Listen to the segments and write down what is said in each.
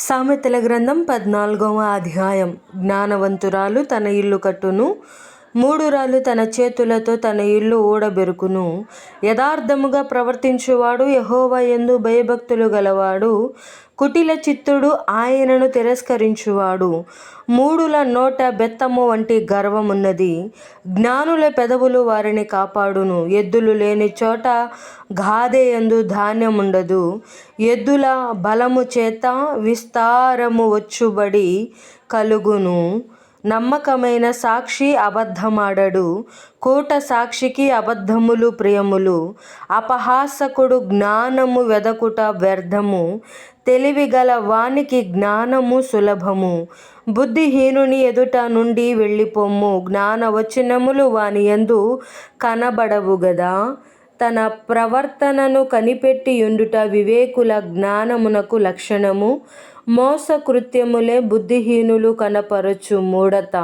సామెతల గ్రంథం 14వ అధ్యాయం. జ్ఞానవంతురాలు తన ఇల్లు కట్టును, మూఢురాలు తన చేతులతో తన ఇల్లు ఊడబెరుకును. యథార్థముగా ప్రవర్తించువాడు యెహోవా యందు భయభక్తులు గలవాడు. కుటిల చిత్తుడు ఆయనను తిరస్కరించువాడు. మూఢుల నోట బెత్తము వంటి గర్వమున్నది. జ్ఞానుల పెదవులు వారిని కాపాడును. ఎద్దులు లేని చోట గాదె యందు ధాన్యముండదు. ఎద్దుల బలము చేత విస్తారము వచ్చుబడి కలుగును. నమ్మకమైన సాక్షి అబద్ధమాడడు. కూట సాక్షికి అబద్ధములు ప్రియములు. అపహాసకుడు జ్ఞానము వెదకుట వ్యర్థము. తెలివిగల వానికి జ్ఞానము సులభము. బుద్ధిహీనుని ఎదుట నుండి వెళ్ళిపొమ్ము. జ్ఞానవచనములు వాని యందు కనబడవు గదా. తన ప్రవర్తనను కనిపెట్టి యుండుట వివేకుల జ్ఞానమునకు లక్షణము. మోసకృత్యములే బుద్ధిహీనులు కనపరచు మూఢత.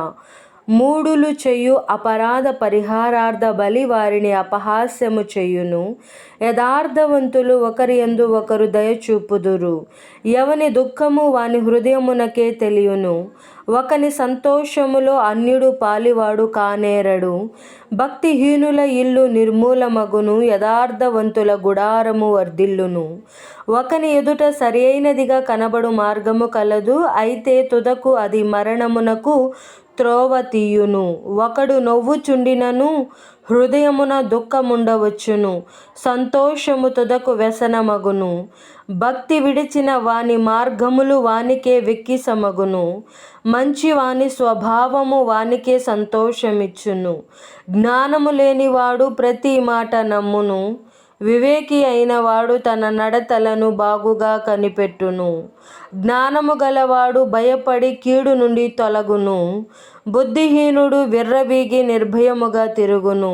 మూఢులు చేయు అపరాధ పరిహారార్థ బలి వారిని అపహాస్యము చేయును. యథార్థవంతులు ఒకరి యందు ఒకరు దయచూపుదురు. ఎవని దుఃఖము వాని హృదయమునకే తెలియును. ఒకని సంతోషములో అన్యుడు పాలివాడు కానేరడు. భక్తిహీనుల ఇల్లు నిర్మూలమగును. యథార్థవంతుల గుడారము వర్ధిల్లును. ఒకని ఎదుట సరియైనదిగా కనబడు మార్గము కలదు, అయితే తుదకు అది మరణమునకు త్రోవ తీయును. ఒకడు నవ్వుచుండినను హృదయమున దుఃఖముండవచ్చును. సంతోషము తుదకు వ్యసనమగును. భక్తి విడిచిన వాని మార్గములు వానికే వెక్కిసమగును. మంచి వాని స్వభావము వానికే సంతోషమిచ్చును. జ్ఞానము లేనివాడు ప్రతి మాట నమ్మును. వివేకి అయినవాడు తన నడతలను బాగుగా కనిపెట్టును. జ్ఞానము గలవాడు భయపడి కీడు నుండి తొలగును. బుద్ధిహీనుడు విర్రవీగి నిర్భయముగా తిరుగును.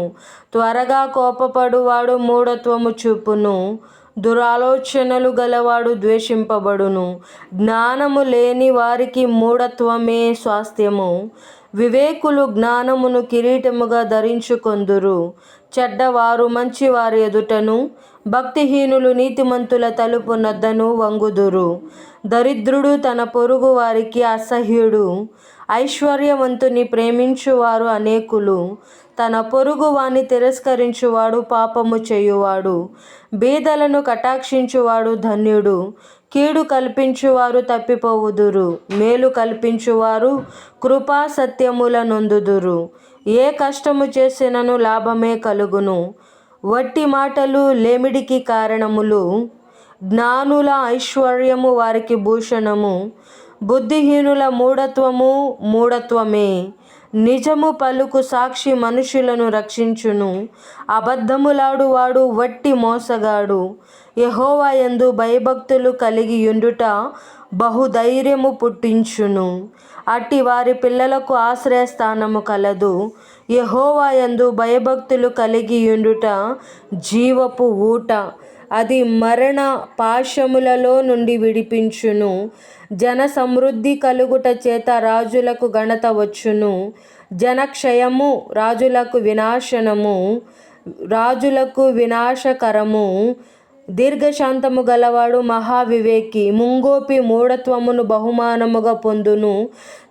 త్వరగా కోపపడువాడు మూఢత్వము చూపును. దురాలోచనలు గలవాడు ద్వేషింపబడును. జ్ఞానము లేని వారికి మూఢత్వమే స్వాస్థ్యము. వివేకులు జ్ఞానమును కిరీటముగా ధరించుకొందురు. చెడ్డవారు మంచివారి ఎదుటను, భక్తిహీనులు నీతిమంతుల తలుపు నద్దను వంగుదురు. దరిద్రుడు తన పొరుగు వారికి అసహ్యుడు. ఐశ్వర్యవంతుని ప్రేమించువారు అనేకులు. తన పొరుగు వాని తిరస్కరించువాడు పాపము చేయువాడు. బీదలను కటాక్షించువాడు ధన్యుడు. కీడు కల్పించువారు తప్పిపోవుదురు. మేలు కల్పించువారు కృపా సత్యముల నొందుదురు. ఏ కష్టము చేసినను లాభమే కలుగును. వట్టి మాటలు లేమిడికి కారణములు. జ్ఞానుల ఐశ్వర్యము వారికి భూషణము. బుద్ధిహీనుల మూఢత్వము మూఢత్వమే. నిజము పలుకు సాక్షి మనుషులను రక్షించును. అబద్ధములాడువాడు వట్టి మోసగాడు. యెహోవా యందు భయభక్తులు కలిగి యుండుట బహుధైర్యము పుట్టించును. అట్టి వారి పిల్లలకు ఆశ్రయస్థానము కలదు. యెహోవా యందు భయభక్తులు కలిగి యుండుట జీవపు ఊట. అది మరణ పాశములలో నుండి విడిపించును. జన సమృద్ధి కలుగుట చేత రాజులకు ఘనత వచ్చును. జనక్షయము రాజులకు వినాశనము, రాజులకు వినాశకరము. దీర్ఘశాంతము గలవాడు మహావివేకి. ముంగోపి మూఢత్వమును బహుమానముగా పొందును.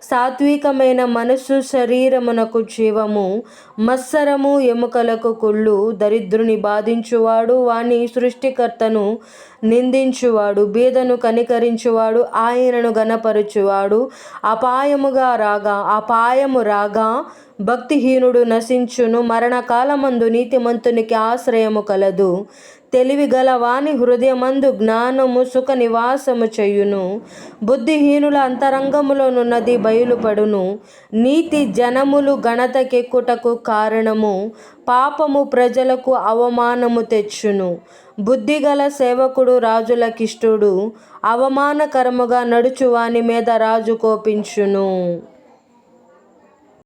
సాత్వికమైన మనస్సు శరీరమునకు జీవము. మత్సరము ఎముకలకు కుళ్ళు. దరిద్రుని బాధించువాడు వాని సృష్టికర్తను నిందించువాడు. బీదను కనికరించువాడు ఆయనను ఘనపరచువాడు. అపాయము రాగా భక్తిహీనుడు నశించును. మరణకాలమందు నీతిమంతునికి ఆశ్రయము కలదు. తెలివిగల వాని హృదయమందు జ్ఞానము సుఖ నివాసము చేయును. బుద్ధిహీనుల అంతరంగములోనున్నది బయలుపడును. నీతి జనములు ఘనతకెక్కుటకు కారణము. పాపము ప్రజలకు అవమానము తెచ్చును. బుద్ధిగల సేవకుడు రాజులకిష్టుడు. అవమానకరముగా నడుచువాని మీద రాజు కోపించును.